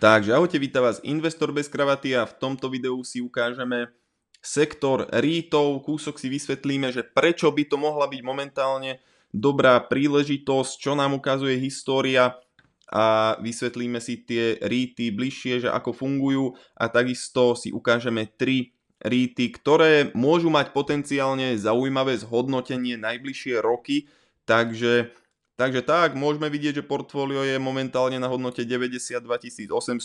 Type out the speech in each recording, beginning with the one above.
Takže ahojte, vítam vás Investor bez kravaty a v tomto videu si ukážeme sektor REITov, kúsok si vysvetlíme, že prečo by to mohla byť momentálne dobrá príležitosť, čo nám ukazuje história a vysvetlíme si tie REITy bližšie, že ako fungujú a takisto si ukážeme 3 REITy, ktoré môžu mať potenciálne zaujímavé zhodnotenie najbližšie roky, takže tak, môžeme vidieť, že portfólio je momentálne na hodnote $92 800.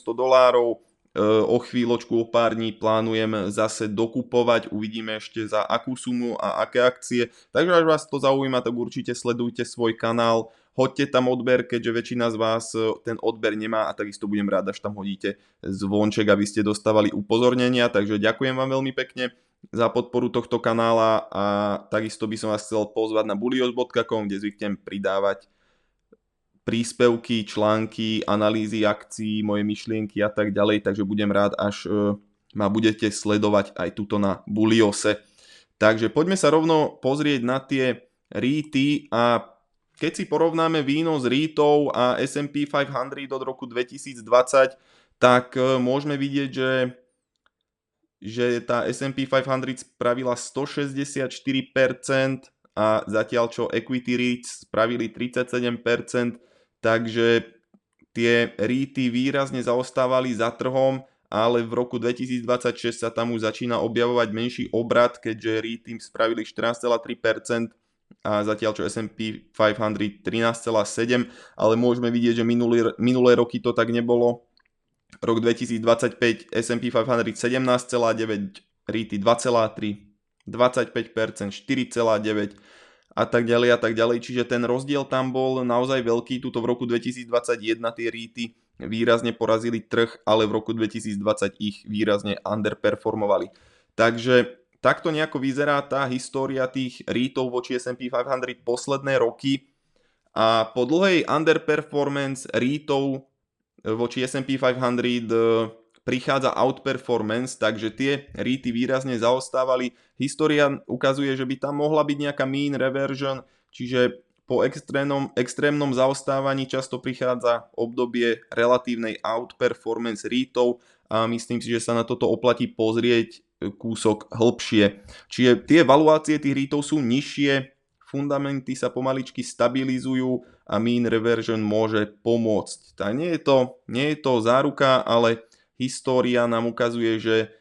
O chvíľočku, o pár dní plánujem zase dokupovať, uvidíme ešte za akú sumu a aké akcie. Takže ak vás to zaujíma, tak určite sledujte svoj kanál, hoďte tam odber, keďže väčšina z vás ten odber nemá a takisto budem rád, až tam hodíte zvonček, aby ste dostávali upozornenia. Takže ďakujem vám veľmi pekne za podporu tohto kanála a takisto by som vás chcel pozvať na bulios.com, kde zvyknem pridávať príspevky, články, analýzy akcií, moje myšlienky a tak ďalej, takže budem rád, až ma budete sledovať aj tuto na Buliose. Takže poďme sa rovno pozrieť na tie REITy a keď si porovnáme výnos REITov a S&P 500 od roku 2020, tak môžeme vidieť, že tá S&P 500 spravila 164% a zatiaľ čo Equity REITs spravili 37%, takže tie REITy výrazne zaostávali za trhom, ale v roku 2026 sa tam už začína objavovať menší obrad, keďže REITy spravili 14,3% a zatiaľ čo S&P 500 13,7%, ale môžeme vidieť, že minulé roky to tak nebolo. Rok 2025 S&P 500 17,9%, REITy 2,3%, 25%, 4,9% a tak ďalej, čiže ten rozdiel tam bol naozaj veľký. Tuto v roku 2021 tie REITy výrazne porazili trh, ale v roku 2020 ich výrazne underperformovali. Takže takto nejako vyzerá tá história tých REITov voči S&P 500 posledné roky a po dlhej underperformance REITov voči S&P 500 prichádza outperformance, takže tie REITy výrazne zaostávali. História ukazuje, že by tam mohla byť nejaká mean reversion, čiže po extrémnom zaostávaní často prichádza obdobie relatívnej outperformance REITov a myslím si, že sa na toto oplatí pozrieť kúsok hĺbšie. Čiže tie valuácie tých REITov sú nižšie, fundamenty sa pomaličky stabilizujú a mean reversion môže pomôcť. Tak nie je to záruka, ale história nám ukazuje, že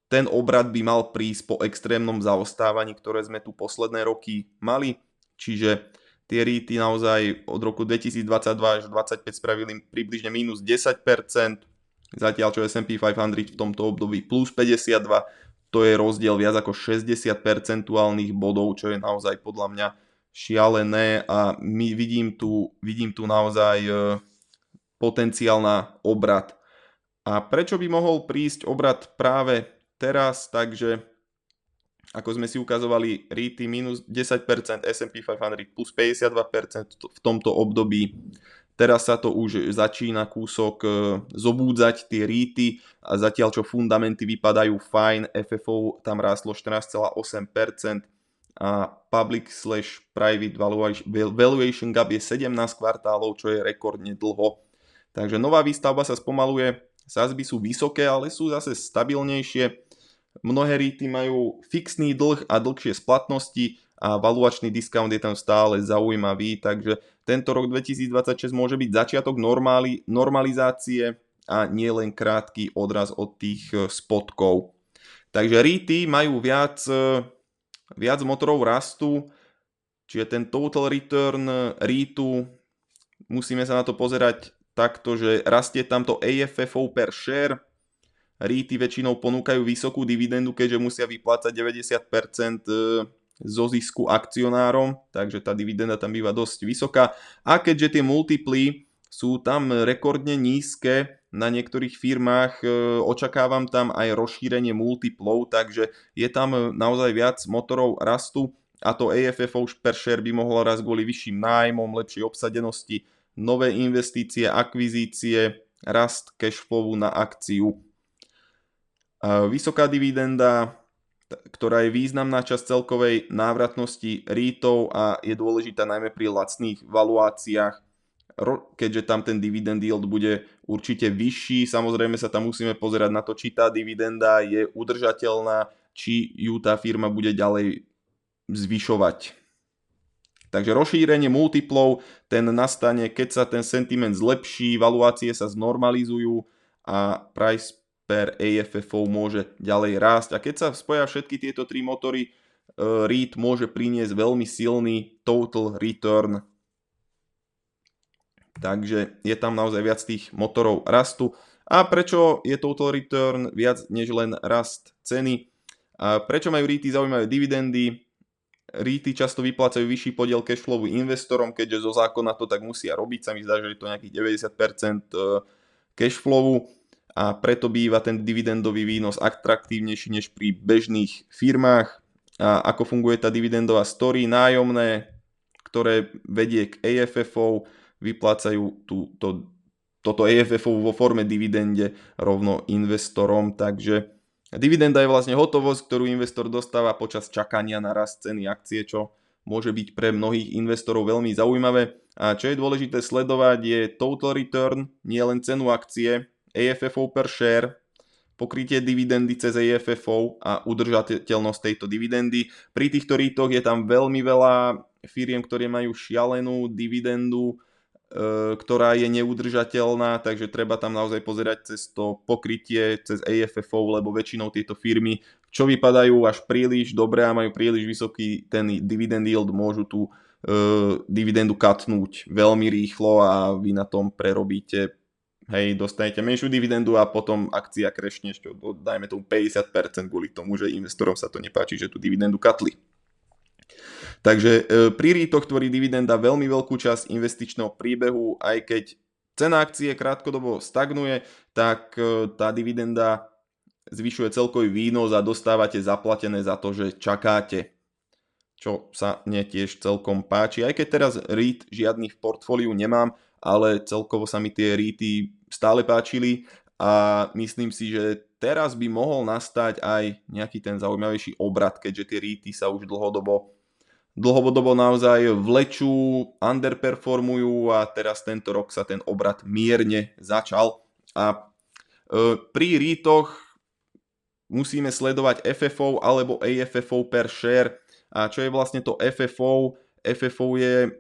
ten obrad by mal prísť po extrémnom zaostávaní, ktoré sme tu posledné roky mali. Čiže tie REITy naozaj od roku 2022 až 2025 spravili približne minus 10%, zatiaľ čo S&P 500 v tomto období plus 52%, to je rozdiel viac ako 60 percentuálnych bodov, čo je naozaj podľa mňa šialené a vidím tu naozaj potenciál na obrat. A prečo by mohol prísť obrad práve teraz? Takže ako sme si ukazovali, REITy minus 10%, S&P 500 plus 52% v tomto období. Teraz sa to už začína kúsok zobúdzať tie REITy a zatiaľ čo fundamenty vypadajú fajn, FFO tam rástlo 14,8% a public/private valuation gap je 17 kvartálov, čo je rekordne dlho. Takže nová výstavba sa spomaluje, sadzby sú vysoké, ale sú zase stabilnejšie. Mnohé REITy majú fixný dlh a dlhšie splatnosti a valuačný diskount je tam stále zaujímavý, takže tento rok 2026 môže byť začiatok normalizácie a nie len krátky odraz od tých spotkov. Takže REITy majú viac motorov rastu, čiže ten total return REITu, musíme sa na to pozerať takto, že rastie tamto AFFO per share. REITy väčšinou ponúkajú vysokú dividendu, keďže musia vyplácať 90% zo zisku akcionárom, takže tá dividenda tam býva dosť vysoká. A keďže tie multiply sú tam rekordne nízke, na niektorých firmách očakávam tam aj rozšírenie multiplov, takže je tam naozaj viac motorov rastu a to AFFO per share by mohlo rásť kvôli vyšším nájmom, lepšej obsadenosti, nové investície, akvizície, rast cashflowu na akciu. Vysoká dividenda, ktorá je významná časť celkovej návratnosti REITov a je dôležitá najmä pri lacných valuáciách. keďže tam ten dividend yield bude určite vyšší. Samozrejme sa tam musíme pozerať na to, či tá dividenda je udržateľná, či ju tá firma bude ďalej zvyšovať. Takže rozšírenie multiplov, ten nastane, keď sa ten sentiment zlepší, valuácie sa znormalizujú a price per AFFO môže ďalej rásť. A keď sa spoja všetky tieto tri motory, REIT môže priniesť veľmi silný total return. Takže je tam naozaj viac tých motorov rastu. A prečo je total return viac než len rast ceny? A prečo majú REITy zaujímavé dividendy? REITy často vyplácajú vyšší podiel cashflowu investorom, keďže zo zákona to tak musia robiť. Sa mi zdá, že je to nejakých 90% cashflowu a preto býva ten dividendový výnos atraktívnejší než pri bežných firmách. A ako funguje tá dividendová story? Nájomné, ktoré vedie k AFFO, vyplácajú toto AFFO vo forme dividende rovno investorom, takže dividenda je vlastne hotovosť, ktorú investor dostáva počas čakania na rast ceny akcie, čo môže byť pre mnohých investorov veľmi zaujímavé. A čo je dôležité sledovať je total return, nie len cenu akcie, AFFO per share, pokrytie dividendy cez AFFO a udržateľnosť tejto dividendy. Pri týchto REIToch je tam veľmi veľa firiem, ktoré majú šialenú dividendu, ktorá je neudržateľná, takže treba tam naozaj pozerať cez to pokrytie, cez AFFO, lebo väčšinou tieto firmy, čo vypadajú až príliš dobre a majú príliš vysoký ten dividend yield, môžu tú dividendu katnúť veľmi rýchlo a vy na tom prerobíte, hej, dostanete menšiu dividendu a potom akcia crashne, dajme tomu 50% kvôli tomu, že investorom sa to nepáči, že tú dividendu katli. Takže pri REIToch tvorí dividenda veľmi veľkú časť investičného príbehu, aj keď cena akcie krátkodobo stagnuje, tak tá dividenda zvyšuje celkový výnos a dostávate zaplatené za to, že čakáte, čo sa mne tiež celkom páči. Aj keď teraz REIT žiadny v portfóliu nemám, ale celkovo sa mi tie REITy stále páčili a myslím si, že teraz by mohol nastať aj nejaký ten zaujímavejší obrat, keďže tie REITy sa už dlhodobo naozaj vlečú, underperformujú a teraz tento rok sa ten obrat mierne začal. A pri REIToch musíme sledovať FFO alebo AFFO per share. A čo je vlastne to FFO? FFO je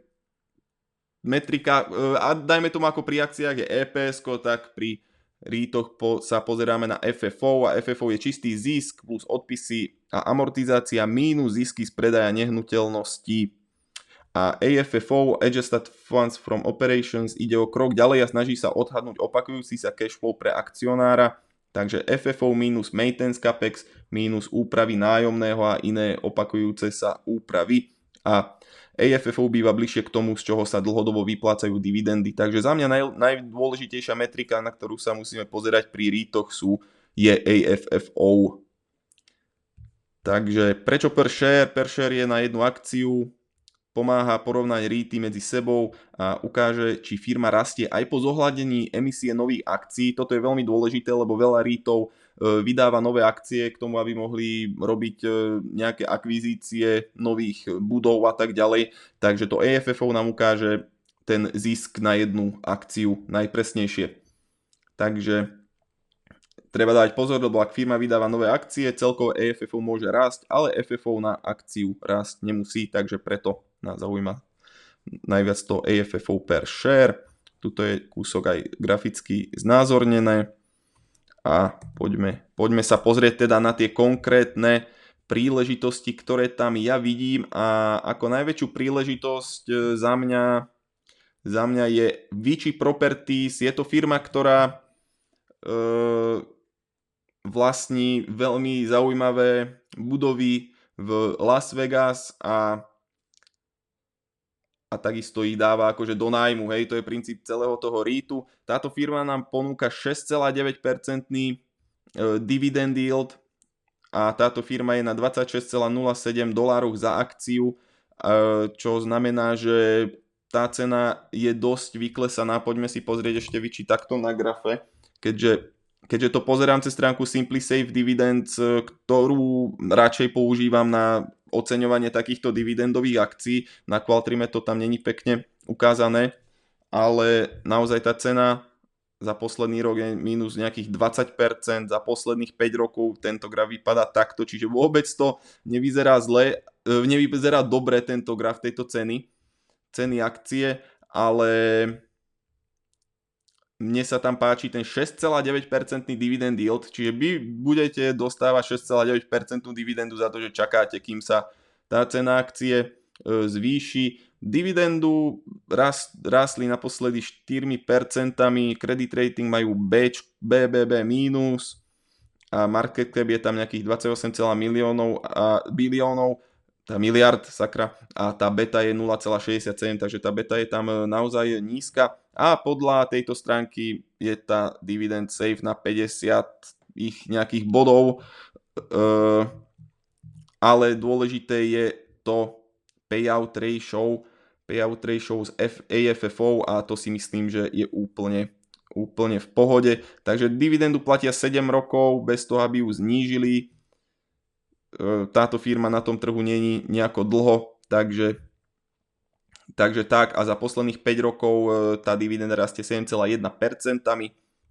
metrika, a dajme tomu ako pri akciách je EPS, tak pri REIToch sa pozeráme na FFO a FFO je čistý zisk plus odpisy a amortizácia mínus zisky z predaja nehnuteľností. A AFFO, Adjusted Funds from Operations, ide o krok ďalej a snaží sa odhadnúť opakujúci sa cashflow pre akcionára. Takže FFO minus maintenance capex minus úpravy nájomného a iné opakujúce sa úpravy. A AFFO býva bližšie k tomu, z čoho sa dlhodobo vyplácajú dividendy. Takže za mňa najdôležitejšia metrika, na ktorú sa musíme pozerať pri REIToch je AFFO. Takže prečo per share? Per share je na jednu akciu, pomáha porovnať REITy medzi sebou a ukáže, či firma rastie aj po zohľadnení emisie nových akcií. Toto je veľmi dôležité, lebo veľa REITov vydáva nové akcie k tomu, aby mohli robiť nejaké akvizície nových budov a tak ďalej. Takže to AFFO nám ukáže ten zisk na jednu akciu najpresnejšie. Takže treba dať pozor, lebo ak firma vydáva nové akcie, celkovo AFFO môže rásť, ale FFO na akciu rásť nemusí, takže preto nás zaujíma najviac to AFFO per share. Tuto je kúsok aj graficky znázornené. A poďme sa pozrieť teda na tie konkrétne príležitosti, ktoré tam ja vidím, a ako najväčšiu príležitosť za mňa je Vici Properties. Je to firma, ktorá vlastní veľmi zaujímavé budovy v Las Vegas a takisto ich dáva akože do nájmu, hej, to je princíp celého toho REITu. Táto firma nám ponúka 6,9% dividend yield a táto firma je na $26,07 za akciu, čo znamená, že tá cena je dosť vyklesaná. Poďme si pozrieť ešte Vici takto na grafe, keďže to pozerám cez stránku SimpliSafe Dividends, ktorú radšej používam na oceňovanie takýchto dividendových akcií. Na Qualtrime to tam není pekne ukázané, ale naozaj tá cena za posledný rok je minus nejakých 20%, za posledných 5 rokov tento graf vypadá takto, čiže vôbec to nevyzerá zle, nevyzerá dobre tento graf tejto ceny akcie, ale mne sa tam páči ten 6,9% dividend yield, čiže vy budete dostávať 6,9% dividendu za to, že čakáte, kým sa tá cena akcie zvýši. Dividendu rastli naposledy 4%, credit rating majú BBB mínus a market cap je tam nejakých 28 biliónov, tá miliard, sakra, a tá beta je 0,67, takže tá beta je tam naozaj nízka a podľa tejto stránky je tá dividend safe na 50 ich nejakých bodov, ale dôležité je to payout ratio z AFFO a to si myslím, že je úplne v pohode. Takže dividendu platia 7 rokov bez toho, aby ju znížili. Táto firma na tom trhu není nejako dlho, takže tak a za posledných 5 rokov tá dividenda rastie 7,1%.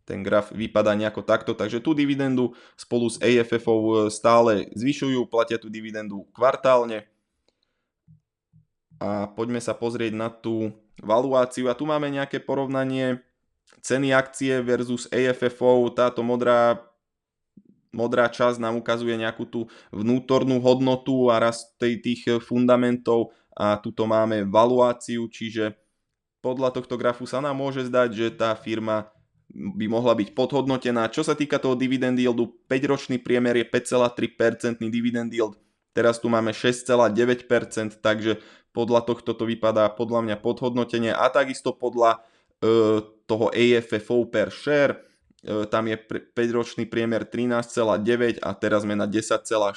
Ten graf vypadá nejako takto, takže tú dividendu spolu s AFFO stále zvyšujú, platia tú dividendu kvartálne. A poďme sa pozrieť na tú valuáciu a tu máme nejaké porovnanie ceny akcie versus AFFO. Táto modrá časť nám ukazuje nejakú tú vnútornú hodnotu a rast tých fundamentov a tuto máme valuáciu, čiže podľa tohto grafu sa nám môže zdať, že tá firma by mohla byť podhodnotená. Čo sa týka toho dividend yieldu, 5-ročný priemer je 5,3% dividend yield, teraz tu máme 6,9%, takže podľa tohto to vypadá podľa mňa podhodnotenie a takisto podľa toho AFFO per share, tam je 5-ročný priemer 13,9 a teraz sme na 10,4,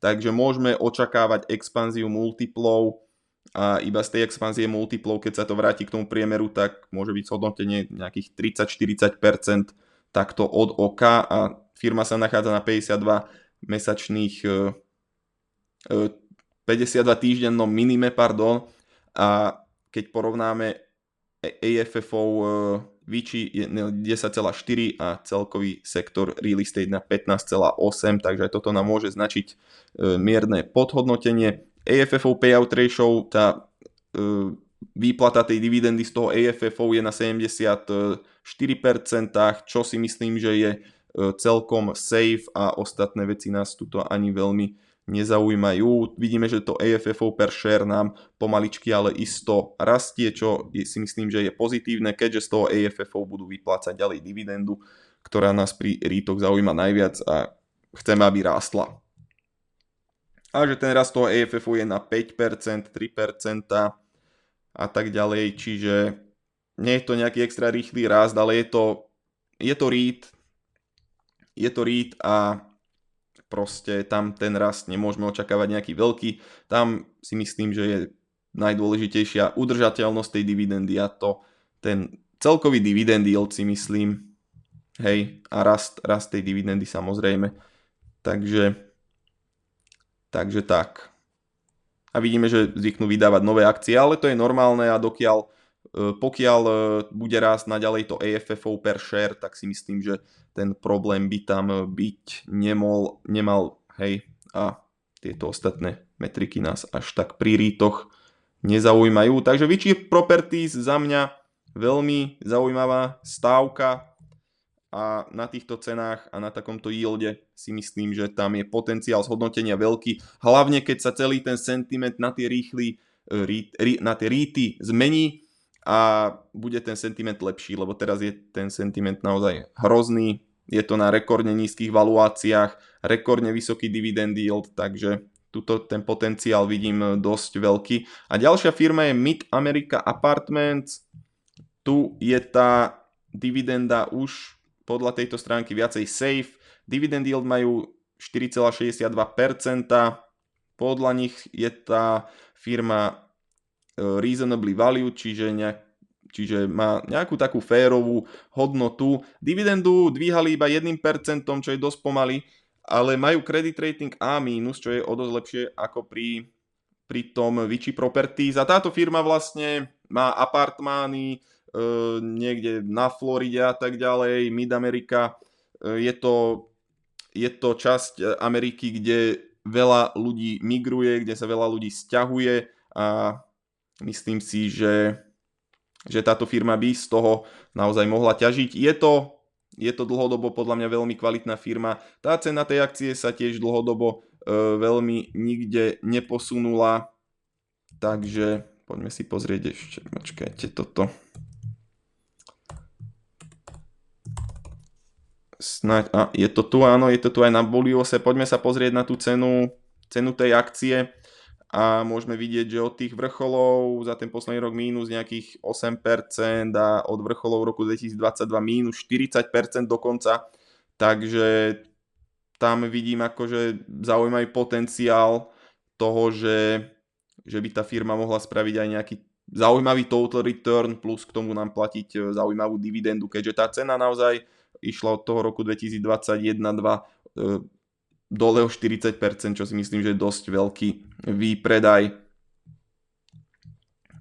takže môžeme očakávať expanziu multiplov a iba z tej expanzie multiplov, keď sa to vráti k tomu priemeru, tak môže byť hodnotenie nejakých 30-40% takto od oka a firma sa nachádza na 52 mesačných 52 týždennom minime, a keď porovnáme AFFO Vici je 10,4 a celkový sektor real estate na 15,8, takže toto nám môže značiť mierne podhodnotenie. AFFO payout ratio, tá výplata tej dividendy z toho AFFO je na 74%, čo si myslím, že je celkom safe a ostatné veci nás tuto ani veľmi nezaujímajú. Vidíme, že to AFFO per share nám pomaličky, ale isto rastie, čo si myslím, že je pozitívne, keďže z toho AFFO budú vyplácať ďalej dividendu, ktorá nás pri REIToch zaujíma najviac a chceme, aby rástla. A že ten rast toho AFFO je na 5%, 3% a tak ďalej, čiže nie je to nejaký extra rýchly rast, ale je to REIT a proste tam ten rast nemôžeme očakávať nejaký veľký. Tam si myslím, že je najdôležitejšia udržateľnosť tej dividendy a to ten celkový dividend yield si myslím, hej, a rast tej dividendy samozrejme. Takže tak. A vidíme, že zvyknú vydávať nové akcie, ale to je normálne a pokiaľ bude rásť naďalej to AFFO per share, tak si myslím, že ten problém by tam byť nemal, hej, a tieto ostatné metriky nás až tak pri REIToch nezaujímajú. Takže Vici Properties za mňa veľmi zaujímavá stávka a na týchto cenách a na takomto yielde si myslím, že tam je potenciál zhodnotenia veľký, hlavne keď sa celý ten sentiment na tie REITy zmení a bude ten sentiment lepší, lebo teraz je ten sentiment naozaj hrozný, je to na rekordne nízkych valuáciách, rekordne vysoký dividend yield, takže tuto ten potenciál vidím dosť veľký. A ďalšia firma je Mid America Apartments, tu je tá dividenda už podľa tejto stránky viacej safe, dividend yield majú 4,62%, podľa nich je tá firma reasonably value, čiže má nejakú takú férovú hodnotu. Dividendu dvíhali iba 1%, čo je dosť pomaly, ale majú credit rating A-, čo je o dosť lepšie ako pri tom Vici Properties. A táto firma vlastne má apartmány niekde na Floride a tak ďalej, Mid-Amerika. Je to časť Ameriky, kde veľa ľudí migruje, kde sa veľa ľudí sťahuje a myslím si, že táto firma by z toho naozaj mohla ťažiť. Je to dlhodobo podľa mňa veľmi kvalitná firma. Tá cena tej akcie sa tiež dlhodobo veľmi nikde neposunula, takže poďme si pozrieť ešte, počkajte toto. Snáď, je to tu, áno, je to tu aj na Boliose. Poďme sa pozrieť na tú cenu tej akcie a môžeme vidieť, že od tých vrcholov za ten posledný rok mínus nejakých 8% a od vrcholov roku 2022 mínus 40% dokonca. Takže tam vidím akože zaujímavý potenciál toho, že by tá firma mohla spraviť aj nejaký zaujímavý total return plus k tomu nám platiť zaujímavú dividendu, keďže tá cena naozaj išla od toho roku 2021-2 dole o 40%, čo si myslím, že je dosť veľký výpredaj.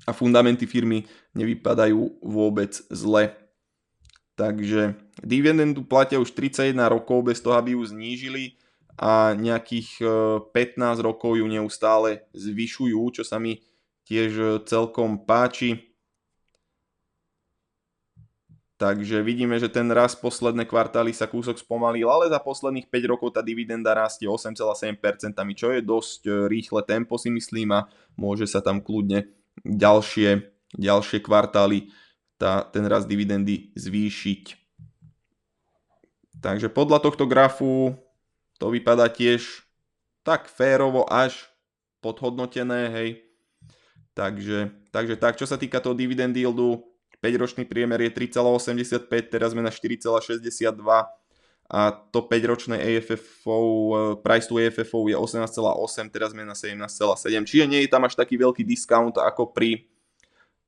A fundamenty firmy nevypadajú vôbec zle. Takže dividendu platia už 31 rokov bez toho, aby ju znížili a nejakých 15 rokov ju neustále zvyšujú, čo sa mi tiež celkom páči. Takže vidíme, že ten rast posledné kvartály sa kúsok spomalil, ale za posledných 5 rokov tá dividenda rastie 8,7%, čo je dosť rýchle tempo si myslím a môže sa tam kľudne ďalšie kvartály ten rast dividendy zvýšiť. Takže podľa tohto grafu to vypadá tiež tak férovo až podhodnotené, hej. Takže tak, čo sa týka toho dividend yieldu, 5-ročný priemer je 3,85, teraz sme na 4,62 a to 5-ročné AFFO, price to AFFO je 18,8, teraz sme na 17,7, čiže nie je tam až taký veľký discount ako pri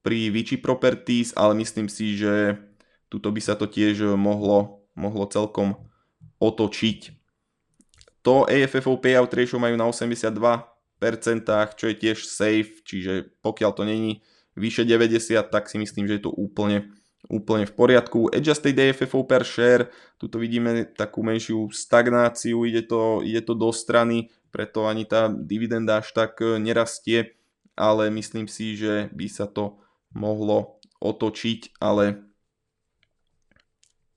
Vici Properties, ale myslím si, že tuto by sa to tiež mohlo celkom otočiť. To AFFO payout ratio majú na 82%, čo je tiež safe, čiže pokiaľ to není vyše 90, tak si myslím, že je to úplne v poriadku. Adjusted AFFO per share, tuto vidíme takú menšiu stagnáciu, ide to do strany, preto ani tá dividenda až tak nerastie, ale myslím si, že by sa to mohlo otočiť, ale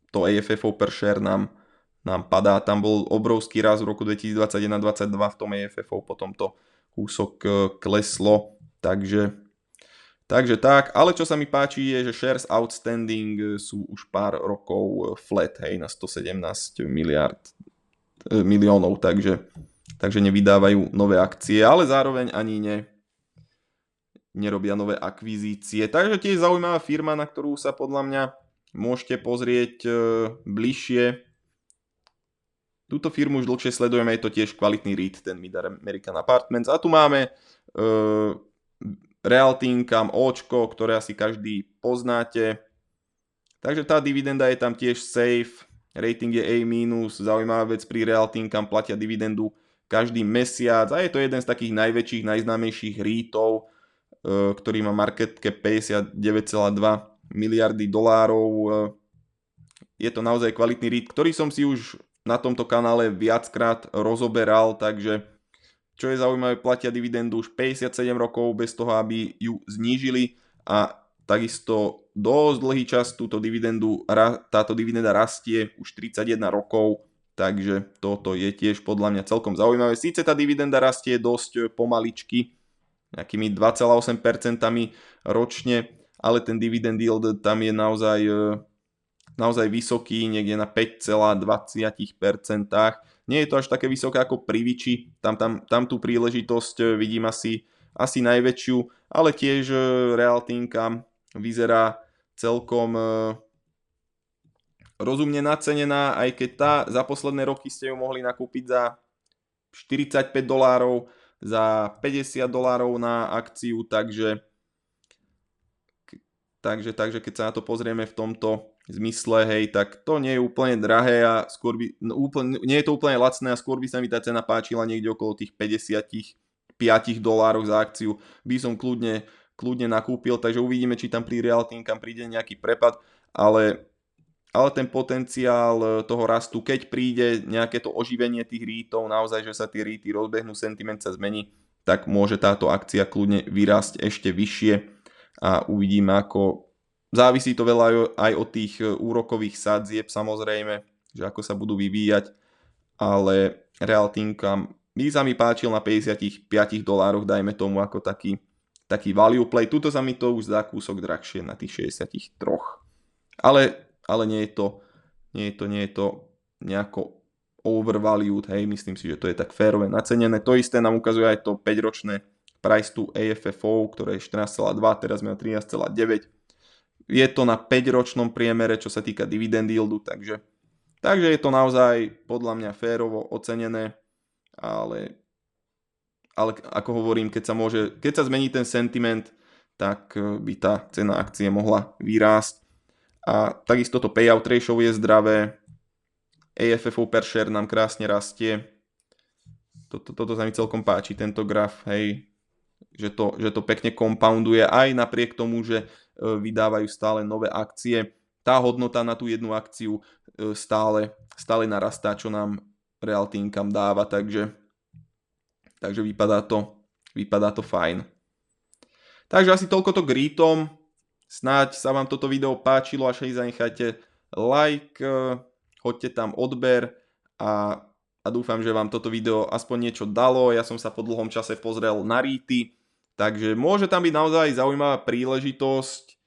to AFFO per share nám padá. Tam bol obrovský rast v roku 2021-2022 v tom AFFO, potom to kúsok kleslo, takže tak, ale čo sa mi páči je, že shares outstanding sú už pár rokov flat, hej, na 117 miliónov, takže nevydávajú nové akcie, ale zároveň ani nerobia nové akvizície. Takže tiež zaujímavá firma, na ktorú sa podľa mňa môžete pozrieť bližšie. Túto firmu už dlhšie sledujeme, je to tiež kvalitný REIT, ten Mid-American Apartments. A tu máme Realty Income, Očko, ktoré asi každý poznáte. Takže tá dividenda je tam tiež safe, rating je A-, zaujímavá vec pri Realty Income, platia dividendu každý mesiac a je to jeden z takých najväčších, najznámejších REITov, ktorý má market cap 59,2 miliardy dolárov. Je to naozaj kvalitný REIT, ktorý som si už na tomto kanále viackrát rozoberal, takže čo je zaujímavé, platia dividendu už 57 rokov bez toho, aby ju znížili a takisto dosť dlhý čas táto dividenda rastie už 31 rokov, takže toto je tiež podľa mňa celkom zaujímavé. Síce tá dividenda rastie dosť pomaličky, nejakými 2,8% ročne, ale ten dividend yield tam je naozaj vysoký, niekde na 5,20%. Nie je to až také vysoké ako pri Vici, tam tú príležitosť vidím asi najväčšiu, ale tiež Realty Income vyzerá celkom rozumne nacenená, aj keď za posledné roky ste ju mohli nakúpiť za $45, za $50 na akciu, takže keď sa na to pozrieme v tomto zmysle, hej, tak to nie je úplne drahé a nie je to úplne lacné a skôr by sa mi tá cena páčila niekde okolo tých $55 za akciu. By som kľudne kľudne nakúpil, takže uvidíme, či tam pri Realty Income príde nejaký prepad, ale ten potenciál toho rastu, keď príde nejaké to oživenie tých REITov, naozaj, že sa tie REITy rozbehnú, sentiment sa zmení, tak môže táto akcia kľudne vyrásť ešte vyššie a uvidíme, ako závisí to veľa aj od tých úrokových sadzieb, samozrejme, že ako sa budú vyvíjať, ale Realty Income by sa mi páčil na $55, dajme tomu, ako taký value play. Tuto sa mi to už zdá kúsok drahšie na tých 63. Ale nie je to nejako overvalued, hej, myslím si, že to je tak férové nacenené. To isté nám ukazuje aj to 5-ročné price to AFFO, ktoré je 14,2, teraz sme na 13,9. Je to na 5-ročnom priemere, čo sa týka dividend yieldu, takže je to naozaj podľa mňa férovo ocenené, ale ako hovorím, keď sa zmení ten sentiment, tak by tá cena akcie mohla vyrásť. A takisto to payout ratio je zdravé, AFFO per share nám krásne rastie. Toto sa mi celkom páči, tento graf, hej, že to pekne compounduje aj napriek tomu, že vydávajú stále nové akcie. Tá hodnota na tú jednu akciu stále narastá, čo nám Realty Income dáva, takže vypadá to fajn. Takže asi toľko to k REITom. Snáď sa vám toto video páčilo, až zanechajte like, hoďte tam odber a dúfam, že vám toto video aspoň niečo dalo. Ja som sa po dlhom čase pozrel na REITy, takže môže tam byť naozaj zaujímavá príležitosť,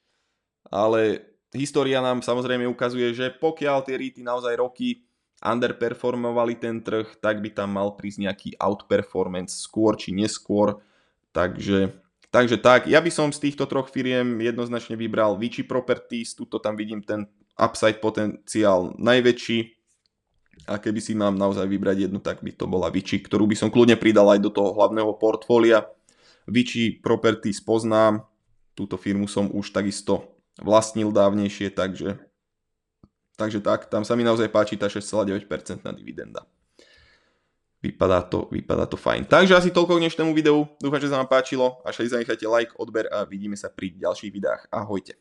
ale história nám samozrejme ukazuje, že pokiaľ tie REITy naozaj roky underperformovali ten trh, tak by tam mal prísť nejaký outperformance skôr či neskôr. Takže tak, ja by som z týchto troch firiem jednoznačne vybral Vici Properties, tuto tam vidím ten upside potenciál najväčší a keby si mám naozaj vybrať jednu, tak by to bola Vici, ktorú by som kľudne pridal aj do toho hlavného portfólia. Vici Properties poznám, túto firmu som už takisto vlastnil dávnejšie, takže tak, tam sa mi naozaj páči tá 6,9% dividenda. Vypadá to fajn. Takže asi toľko k dnešnému videu. Dúfam, že sa vám páčilo. A zanechajte like, odber a vidíme sa pri ďalších videách. Ahojte.